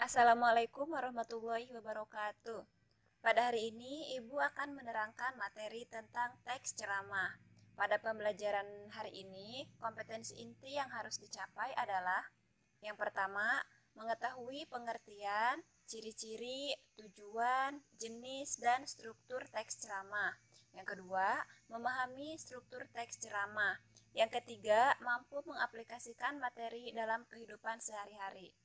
Assalamualaikum warahmatullahi wabarakatuh. Pada hari ini, Ibu akan menerangkan materi tentang teks ceramah. Pada pembelajaran hari ini, kompetensi inti yang harus dicapai adalah: yang pertama, mengetahui pengertian, ciri-ciri, tujuan, jenis, dan struktur teks ceramah. Yang kedua, memahami struktur teks ceramah. Yang ketiga, mampu mengaplikasikan materi dalam kehidupan sehari-hari.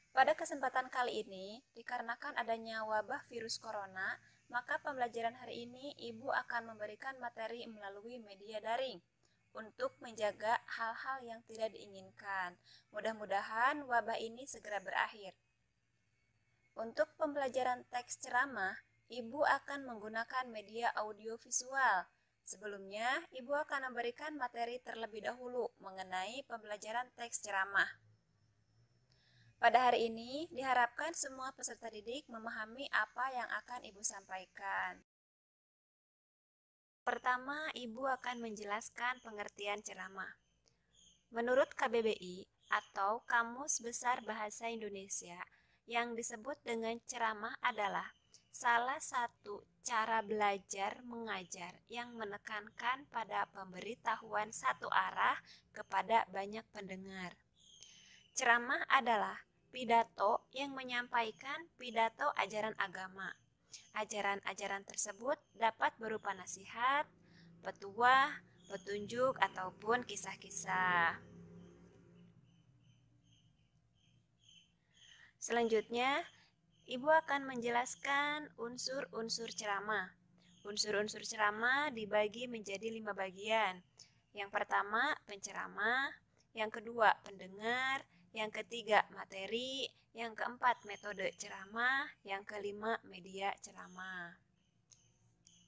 Pada kesempatan kali ini, dikarenakan adanya wabah virus corona, maka pembelajaran hari ini Ibu akan memberikan materi melalui media daring untuk menjaga hal-hal yang tidak diinginkan. Mudah-mudahan wabah ini segera berakhir. Untuk pembelajaran teks ceramah, Ibu akan menggunakan media audiovisual. Sebelumnya, Ibu akan memberikan materi terlebih dahulu mengenai pembelajaran teks ceramah. Pada hari ini, diharapkan semua peserta didik memahami apa yang akan Ibu sampaikan. Pertama, Ibu akan menjelaskan pengertian ceramah. Menurut KBBI atau Kamus Besar Bahasa Indonesia, yang disebut dengan ceramah adalah salah satu cara belajar mengajar yang menekankan pada pemberitahuan satu arah kepada banyak pendengar. Ceramah adalah pidato yang menyampaikan pidato ajaran agama. Ajaran-ajaran tersebut dapat berupa nasihat, petuah, petunjuk, ataupun kisah-kisah. Selanjutnya, Ibu akan menjelaskan unsur-unsur ceramah. Unsur-unsur ceramah dibagi menjadi 5 bagian. Yang pertama, penceramah. Yang kedua, pendengar. Yang ketiga, materi. Yang keempat, metode ceramah. Yang kelima, media ceramah.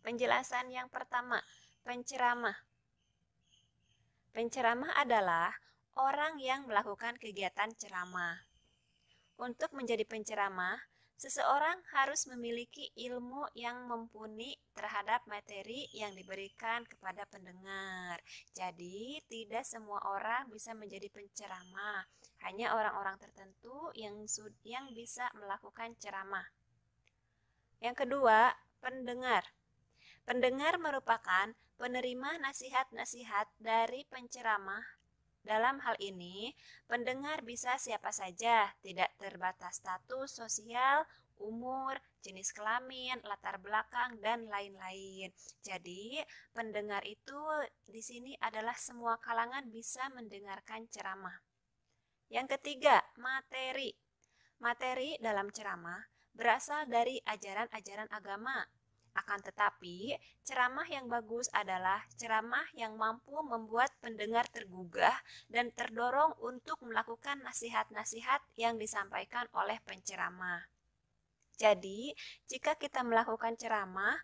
Penjelasan yang pertama, penceramah. Penceramah adalah orang yang melakukan kegiatan ceramah. Untuk menjadi penceramah, seseorang harus memiliki ilmu yang mumpuni terhadap materi yang diberikan kepada pendengar. Jadi, tidak semua orang bisa menjadi penceramah. Hanya orang-orang tertentu yang bisa melakukan ceramah. Yang kedua, pendengar. Pendengar merupakan penerima nasihat-nasihat dari penceramah. Dalam hal ini, pendengar bisa siapa saja, tidak terbatas status sosial, umur, jenis kelamin, latar belakang, dan lain-lain. Jadi, pendengar itu di sini adalah semua kalangan bisa mendengarkan ceramah. Yang ketiga, materi. Materi dalam ceramah berasal dari ajaran-ajaran agama. Akan tetapi, ceramah yang bagus adalah ceramah yang mampu membuat pendengar tergugah dan terdorong untuk melakukan nasihat-nasihat yang disampaikan oleh penceramah. Jadi, jika kita melakukan ceramah,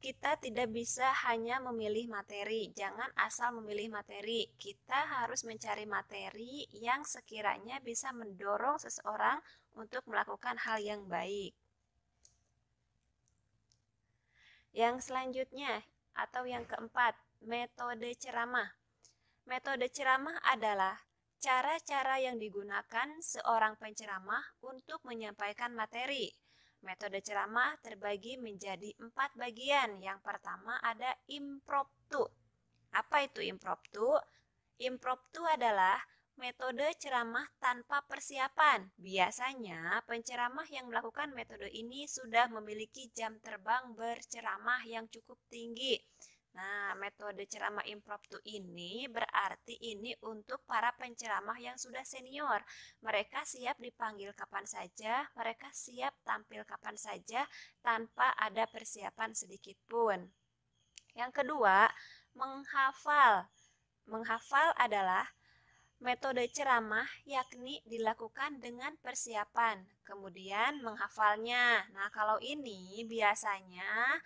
kita tidak bisa hanya memilih materi. Jangan asal memilih materi. Kita harus mencari materi yang sekiranya bisa mendorong seseorang untuk melakukan hal yang baik. Yang selanjutnya atau yang keempat, metode ceramah. Metode ceramah adalah cara-cara yang digunakan seorang penceramah untuk menyampaikan materi. Metode ceramah terbagi menjadi 4 bagian. Yang pertama ada impromptu. Apa itu impromptu? Impromptu adalah metode ceramah tanpa persiapan. Biasanya penceramah yang melakukan metode ini sudah memiliki jam terbang berceramah yang cukup tinggi. Nah, metode ceramah impromptu ini berarti ini untuk para penceramah yang sudah senior. Mereka siap dipanggil kapan saja, mereka siap tampil kapan saja tanpa ada persiapan sedikit pun. Yang kedua, menghafal. Menghafal adalah metode ceramah yakni dilakukan dengan persiapan, kemudian menghafalnya. Nah, kalau ini biasanya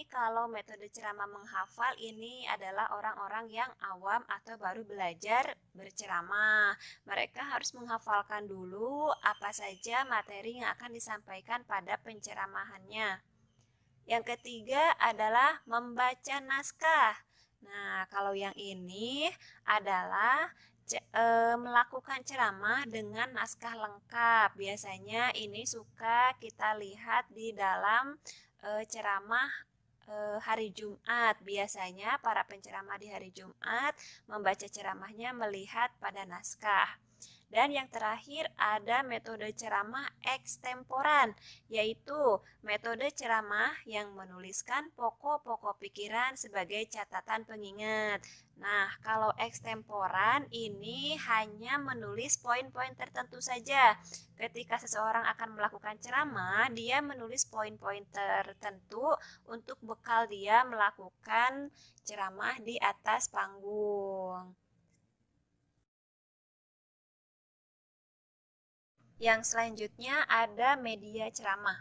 kalau metode ceramah menghafal ini adalah orang-orang yang awam atau baru belajar berceramah. Mereka harus menghafalkan dulu apa saja materi yang akan disampaikan pada penceramahannya. Yang ketiga adalah membaca naskah. Nah, kalau yang ini adalah melakukan ceramah dengan naskah lengkap. Biasanya ini suka kita lihat di dalam ceramah hari Jumat. Biasanya para penceramah di hari Jumat membaca ceramahnya melihat pada naskah. Dan yang terakhir ada metode ceramah ekstemporan, yaitu metode ceramah yang menuliskan pokok-pokok pikiran sebagai catatan pengingat. Nah, kalau ekstemporan ini hanya menulis poin-poin tertentu saja. Ketika seseorang akan melakukan ceramah, dia menulis poin-poin tertentu untuk bekal dia melakukan ceramah di atas panggung. Yang selanjutnya ada media ceramah.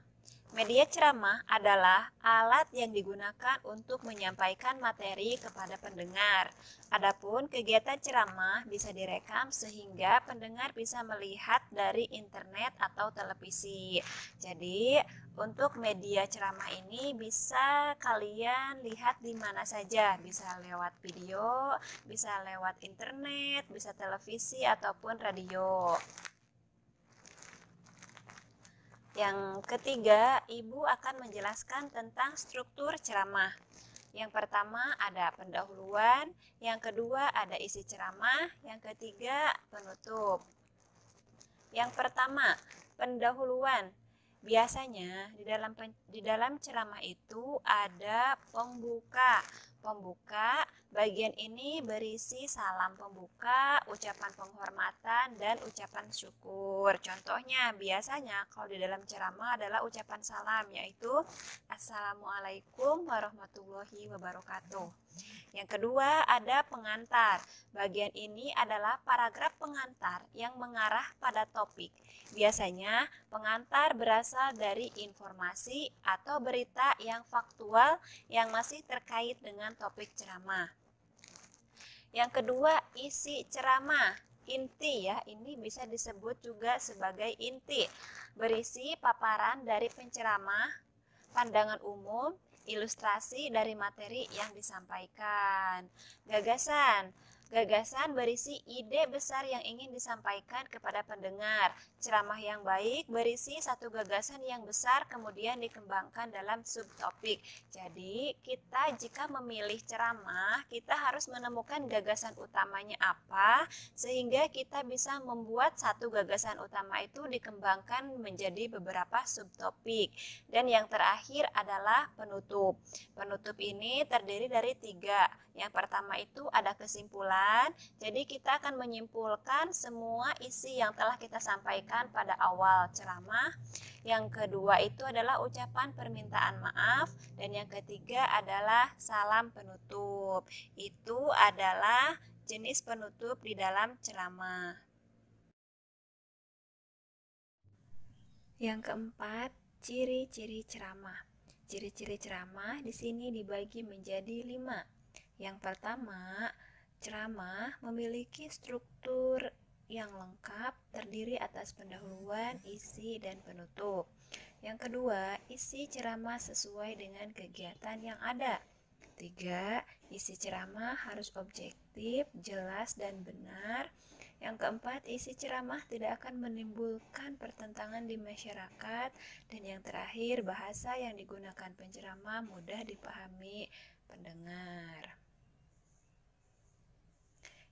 Media ceramah adalah alat yang digunakan untuk menyampaikan materi kepada pendengar. Adapun kegiatan ceramah bisa direkam sehingga pendengar bisa melihat dari internet atau televisi. Jadi, untuk media ceramah ini bisa kalian lihat di mana saja, bisa lewat video, bisa lewat internet, bisa televisi ataupun radio. Yang ketiga, Ibu akan menjelaskan tentang struktur ceramah. Yang pertama ada pendahuluan, yang kedua ada isi ceramah, yang ketiga penutup. Yang pertama, pendahuluan. Biasanya di dalam ceramah itu ada pembuka. Pembuka, bagian ini berisi salam pembuka, ucapan penghormatan, dan ucapan syukur. Contohnya, biasanya kalau di dalam ceramah adalah ucapan salam, yaitu Assalamualaikum warahmatullahi wabarakatuh. Yang kedua ada pengantar. Bagian ini adalah paragraf pengantar yang mengarah pada topik. Biasanya pengantar berasal dari informasi atau berita yang faktual yang masih terkait dengan topik ceramah. Yang kedua, isi ceramah. Inti ya, ini bisa disebut juga sebagai inti. Berisi paparan dari penceramah, pandangan umum, ilustrasi dari materi yang disampaikan. Gagasan. Gagasan berisi ide besar yang ingin disampaikan kepada pendengar. Ceramah yang baik berisi satu gagasan yang besar kemudian dikembangkan dalam subtopik. Jadi, kita jika memilih ceramah, kita harus menemukan gagasan utamanya apa, sehingga kita bisa membuat satu gagasan utama itu dikembangkan menjadi beberapa subtopik. Dan yang terakhir adalah penutup. Penutup ini terdiri dari 3. Yang pertama itu ada kesimpulan, jadi kita akan menyimpulkan semua isi yang telah kita sampaikan pada awal ceramah. Yang kedua itu adalah ucapan permintaan maaf, dan yang ketiga adalah salam penutup. Itu adalah jenis penutup di dalam ceramah. Yang keempat, ciri-ciri ceramah. Ciri-ciri ceramah di sini dibagi menjadi 5. Yang pertama, ceramah memiliki struktur yang lengkap terdiri atas pendahuluan, isi, dan penutup. Yang kedua, isi ceramah sesuai dengan kegiatan yang ada. 3. Isi ceramah harus objektif, jelas, dan benar. Yang keempat, isi ceramah tidak akan menimbulkan pertentangan di masyarakat. Dan yang terakhir, bahasa yang digunakan penceramah mudah dipahami pendengar.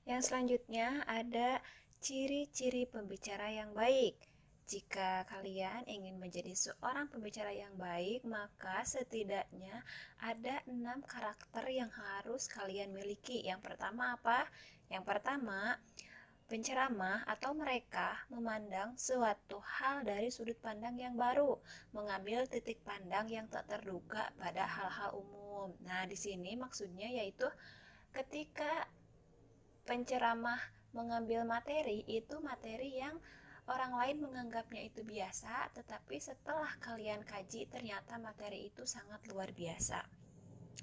Yang selanjutnya ada ciri-ciri pembicara yang baik. Jika kalian ingin menjadi seorang pembicara yang baik, maka setidaknya ada 6 karakter yang harus kalian miliki. Yang pertama apa? Yang pertama, penceramah atau mereka memandang suatu hal dari sudut pandang yang baru, mengambil titik pandang yang tak terduga pada hal-hal umum. Nah, di sini maksudnya yaitu ketika penceramah mengambil materi, itu materi yang orang lain menganggapnya itu biasa, tetapi setelah kalian kaji ternyata materi itu sangat luar biasa.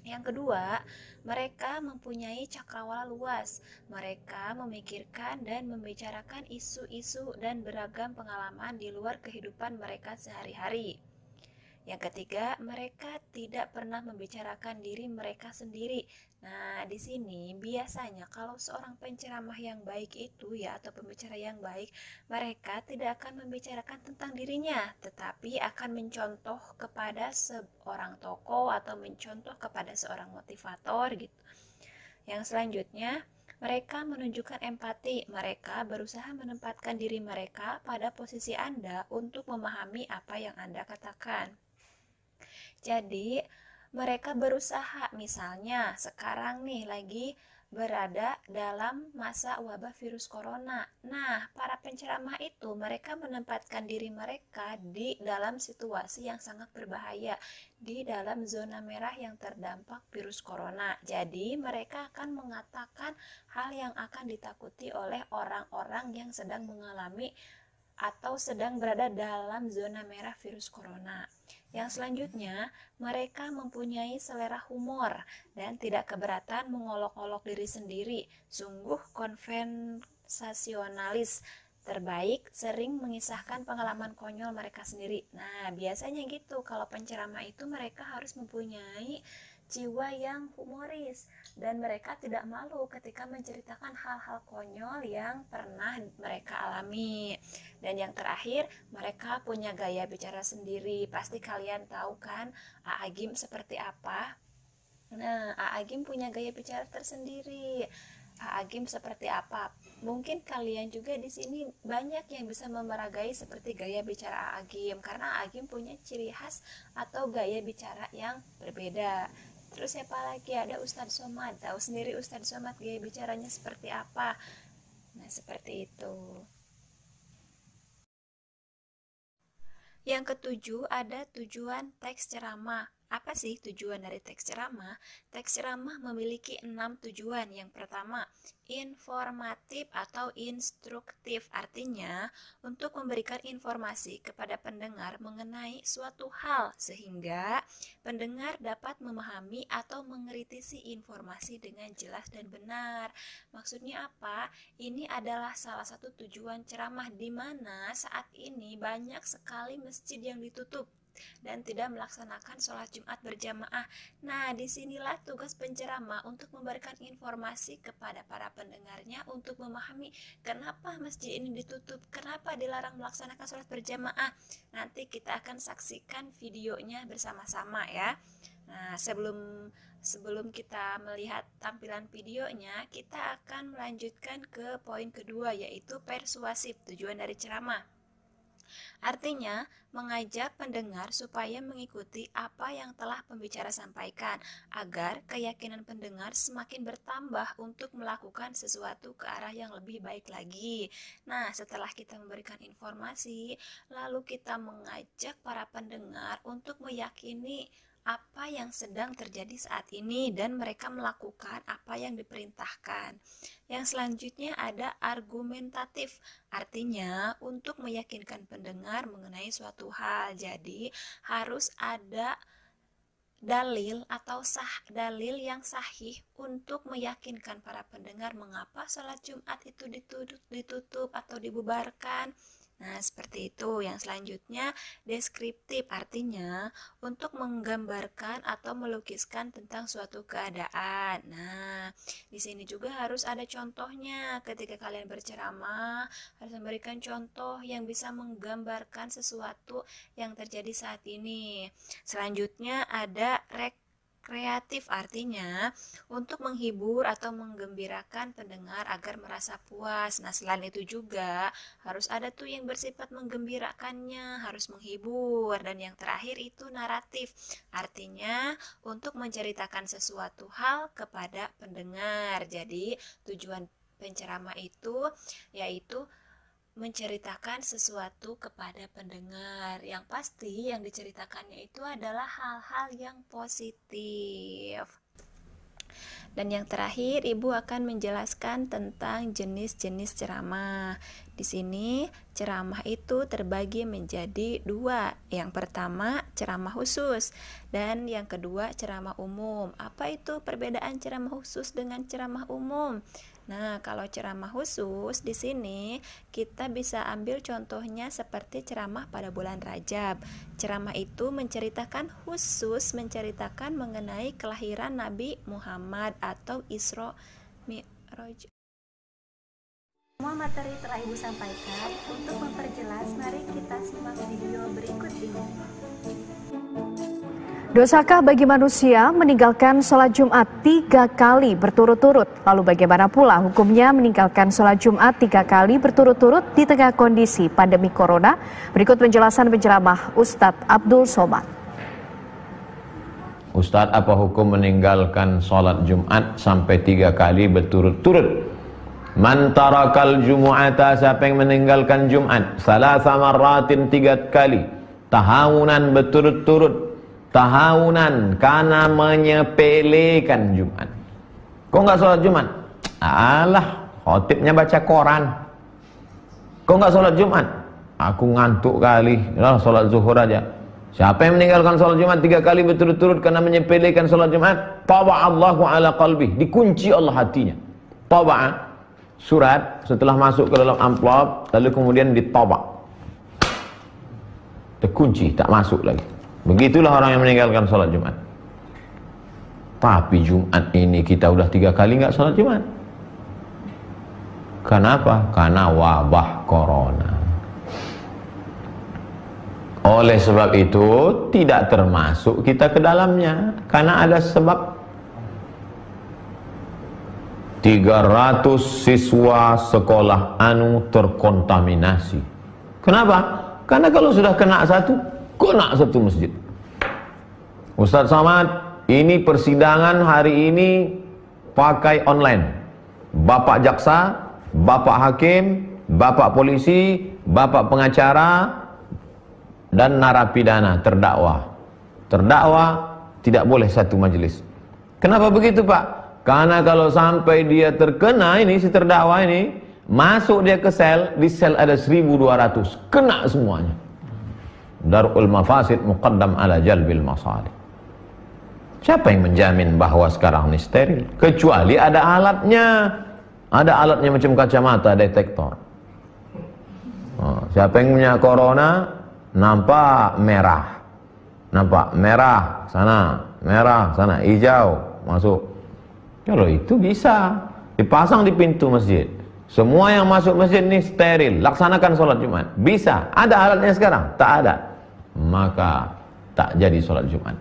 Yang kedua, mereka mempunyai cakrawala luas. Mereka memikirkan dan membicarakan isu-isu dan beragam pengalaman di luar kehidupan mereka sehari-hari. Yang ketiga, mereka tidak pernah membicarakan diri mereka sendiri. Nah, di sini biasanya kalau seorang penceramah yang baik itu ya atau pembicara yang baik, mereka tidak akan membicarakan tentang dirinya, tetapi akan mencontoh kepada seorang tokoh atau mencontoh kepada seorang motivator gitu. Yang selanjutnya, mereka menunjukkan empati. Mereka berusaha menempatkan diri mereka pada posisi Anda untuk memahami apa yang Anda katakan. Jadi, mereka berusaha, misalnya sekarang nih lagi berada dalam masa wabah virus corona. Nah, para penceramah itu mereka menempatkan diri mereka di dalam situasi yang sangat berbahaya, di dalam zona merah yang terdampak virus corona. Jadi, mereka akan mengatakan hal yang akan ditakuti oleh orang-orang yang sedang mengalami atau sedang berada dalam zona merah virus corona. Yang selanjutnya, mereka mempunyai selera humor dan tidak keberatan mengolok-olok diri sendiri. Sungguh konversasionalis terbaik, sering mengisahkan pengalaman konyol mereka sendiri. Nah, biasanya gitu, kalau penceramah itu mereka harus mempunyai jiwa yang humoris dan mereka tidak malu ketika menceritakan hal-hal konyol yang pernah mereka alami. Dan yang terakhir, mereka punya gaya bicara sendiri. Pasti kalian tahu kan A.A. Gym seperti apa? Nah, A.A. Gym punya gaya bicara tersendiri. A.A. Gym seperti apa? Mungkin kalian juga di sini banyak yang bisa memeragai seperti gaya bicara A.A. Gym karena A.A. Gym punya ciri khas atau gaya bicara yang berbeda. Terus siapa lagi? Ada Ustadz Somad. Tahu sendiri Ustadz Somad gaya bicaranya seperti apa? Nah, seperti itu. Yang ketujuh, ada tujuan teks ceramah. Apa sih tujuan dari teks ceramah? Teks ceramah memiliki 6 tujuan. Yang pertama, informatif atau instruktif. Artinya, untuk memberikan informasi kepada pendengar mengenai suatu hal sehingga pendengar dapat memahami atau mengkritisi informasi dengan jelas dan benar. Maksudnya apa? Ini adalah salah satu tujuan ceramah di mana saat ini banyak sekali masjid yang ditutup dan tidak melaksanakan sholat Jumat berjamaah. Nah, disinilah tugas penceramah untuk memberikan informasi kepada para pendengarnya untuk memahami kenapa masjid ini ditutup, kenapa dilarang melaksanakan sholat berjamaah. Nanti kita akan saksikan videonya bersama-sama ya. Nah, sebelum kita melihat tampilan videonya, kita akan melanjutkan ke poin kedua, yaitu persuasif, tujuan dari ceramah. Artinya, mengajak pendengar supaya mengikuti apa yang telah pembicara sampaikan, agar keyakinan pendengar semakin bertambah untuk melakukan sesuatu ke arah yang lebih baik lagi. Nah, setelah kita memberikan informasi, lalu kita mengajak para pendengar untuk meyakini apa yang sedang terjadi saat ini dan mereka melakukan apa yang diperintahkan. Yang selanjutnya ada argumentatif, artinya untuk meyakinkan pendengar mengenai suatu hal. Jadi harus ada dalil atau dalil yang sahih untuk meyakinkan para pendengar mengapa sholat Jumat itu ditutup atau dibubarkan. Nah, seperti itu. Yang selanjutnya deskriptif, artinya untuk menggambarkan atau melukiskan tentang suatu keadaan. Nah, di sini juga harus ada contohnya. Ketika kalian berceramah, harus memberikan contoh yang bisa menggambarkan sesuatu yang terjadi saat ini. Selanjutnya ada kreatif, artinya untuk menghibur atau menggembirakan pendengar agar merasa puas. Nah, selain itu juga harus ada tuh yang bersifat menggembirakannya, harus menghibur. Dan yang terakhir itu naratif, artinya untuk menceritakan sesuatu hal kepada pendengar. Jadi tujuan penceramah itu yaitu menceritakan sesuatu kepada pendengar. Yang pasti yang diceritakannya itu adalah hal-hal yang positif. Dan yang terakhir, Ibu akan menjelaskan tentang jenis-jenis ceramah. Di sini ceramah itu terbagi menjadi dua. Yang pertama ceramah khusus dan yang kedua ceramah umum. Apa itu perbedaan ceramah khusus dengan ceramah umum? Nah, kalau ceramah khusus di sini kita bisa ambil contohnya seperti ceramah pada bulan Rajab. Ceramah itu menceritakan mengenai kelahiran Nabi Muhammad atau Isra Mi'raj. Semua materi telah Ibu sampaikan. Untuk memperjelas, mari kita simak video berikut ini. Dosakah bagi manusia meninggalkan sholat Jumat 3 kali berturut-turut? Lalu bagaimana pula hukumnya meninggalkan sholat Jumat 3 kali berturut-turut di tengah kondisi pandemi corona? Berikut penjelasan penceramah Ustadz Abdul Somad. Ustadz, apa hukum meninggalkan sholat Jumat sampai 3 kali berturut-turut? Man tarakal jumu'ata, siapa yang meninggalkan Jumat salasa marratin 3 kali, tahawunan berturut-turut, tahawunan karena menyepelekan Jumat. Kok nggak sholat Jumat? Alah, khotibnya baca koran. Kok nggak sholat Jumat? Aku ngantuk kali, lah sholat zuhur aja. Siapa yang meninggalkan sholat Jumat 3 kali berturut-turut karena menyepelekan sholat Jumat, taba'allahu ala qalbih, dikunci Allah hatinya. Taba'a, surat setelah masuk ke dalam amplop lalu kemudian ditobak, terkunci, tak masuk lagi. Begitulah orang yang meninggalkan sholat Jumat. Tapi Jumat ini kita udah 3 kali nggak sholat Jumat. Kenapa? Karena wabah corona. Oleh sebab itu tidak termasuk kita ke dalamnya, karena ada sebab. 300 siswa sekolah anu terkontaminasi. Kenapa? Karena kalau sudah kena satu masjid. Ustadz Somad, ini persidangan hari ini pakai online. Bapak jaksa, bapak hakim, bapak polisi, bapak pengacara, dan narapidana terdakwa. Terdakwa tidak boleh satu majelis. Kenapa begitu, Pak? Karena kalau sampai dia terkena ini, si terdakwa ini, masuk dia ke sel, di sel ada 1200, kena semuanya. Darul mafasid muqaddam ala jalbil masalih. Siapa yang menjamin bahwa sekarang ini steril? Kecuali ada alatnya. Ada alatnya macam kacamata detektor. Siapa yang punya corona, nampak merah. Nampak merah sana, hijau, masuk. Kalau itu bisa dipasang di pintu masjid. Semua yang masuk masjid ini steril, laksanakan sholat Jumat. Bisa. Ada alatnya sekarang? Tak ada. Maka tak jadi sholat Jumat.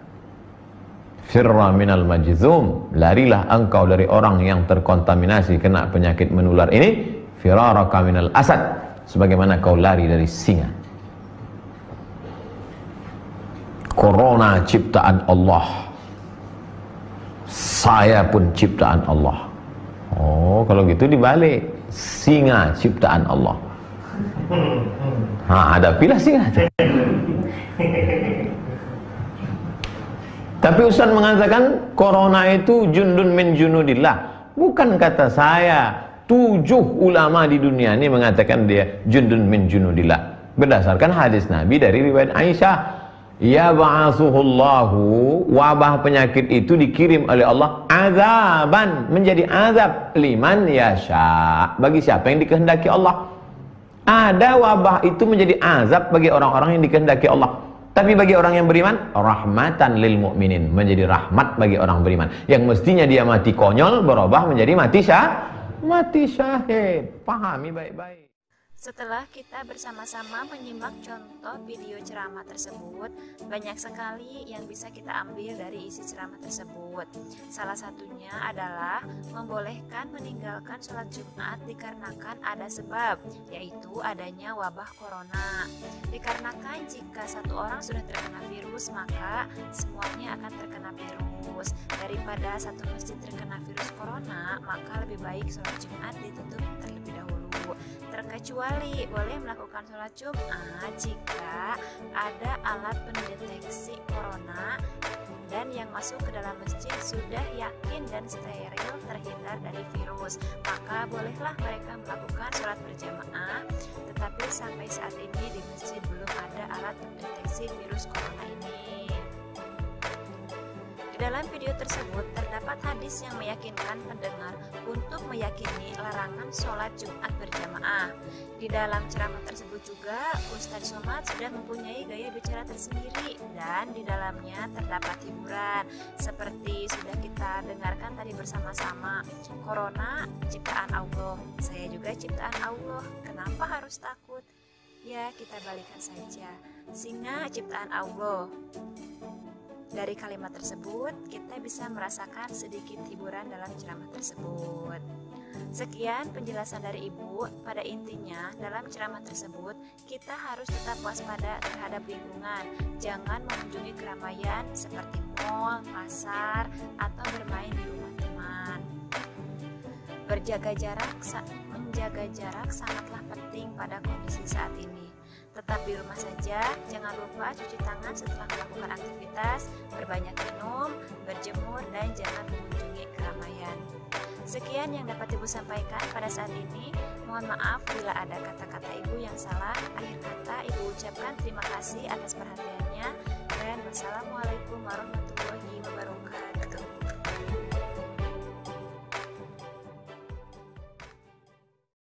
Firra minal majzum, larilah engkau dari orang yang terkontaminasi kena penyakit menular ini. Firaraka minal asad, sebagaimana kau lari dari singa. Corona ciptaan Allah, saya pun ciptaan Allah. Oh, kalau gitu dibalik, singa ciptaan Allah. Hadapilah singa. Tapi Ustaz mengatakan corona itu jundun min junudillah. Bukan kata saya. 7 ulama di dunia ini mengatakan dia jundun min junudillah. Berdasarkan hadis Nabi dari riwayat Aisyah. Ya ba'asuhullahu, wabah penyakit itu dikirim oleh Allah azaban, menjadi azab liman yasha, bagi siapa yang dikehendaki Allah. Ada wabah itu menjadi azab bagi orang-orang yang dikehendaki Allah. Tapi bagi orang yang beriman, rahmatan lil mu'minin, menjadi rahmat bagi orang beriman. Yang mestinya dia mati konyol berubah menjadi mati syahid. Pahami baik-baik. Setelah kita bersama-sama menyimak contoh video ceramah tersebut, banyak sekali yang bisa kita ambil dari isi ceramah tersebut. Salah satunya adalah membolehkan meninggalkan sholat Jumat dikarenakan ada sebab, yaitu adanya wabah corona. Dikarenakan jika satu orang sudah terkena virus, maka semuanya akan terkena virus. Daripada satu masjid terkena virus corona, maka lebih baik sholat Jumat ditutup terlebih dahulu. Terkecuali boleh melakukan sholat Jumat jika ada alat pendeteksi corona dan yang masuk ke dalam masjid sudah yakin dan steril terhindar dari virus. kampus, maka bolehlah mereka melakukan sholat berjamaah. Tetapi sampai saat ini di masjid belum ada alat pendeteksi virus corona ini. Di dalam video tersebut terdapat hadis yang meyakinkan pendengar untuk meyakini larangan sholat Jumat berjamaah. Di dalam ceramah tersebut juga Ustadz Somad sudah mempunyai gaya bicara tersendiri dan di dalamnya terdapat hiburan seperti sudah kita dengarkan tadi bersama-sama. Corona ciptaan Allah, saya juga ciptaan Allah, kenapa harus takut? Ya, kita balikan saja, singa ciptaan Allah. Dari kalimat tersebut, kita bisa merasakan sedikit hiburan dalam ceramah tersebut. Sekian penjelasan dari Ibu. Pada intinya, dalam ceramah tersebut, kita harus tetap waspada terhadap lingkungan. Jangan mengunjungi keramaian seperti mal, pasar, atau bermain di rumah teman. Menjaga jarak sangatlah penting pada kondisi saat ini. Tetap di rumah saja, jangan lupa cuci tangan setelah melakukan aktivitas, berbanyak minum, berjemur, dan jangan mengunjungi keramaian. Sekian yang dapat Ibu sampaikan pada saat ini. Mohon maaf bila ada kata-kata Ibu yang salah. Akhir kata, Ibu ucapkan terima kasih atas perhatian.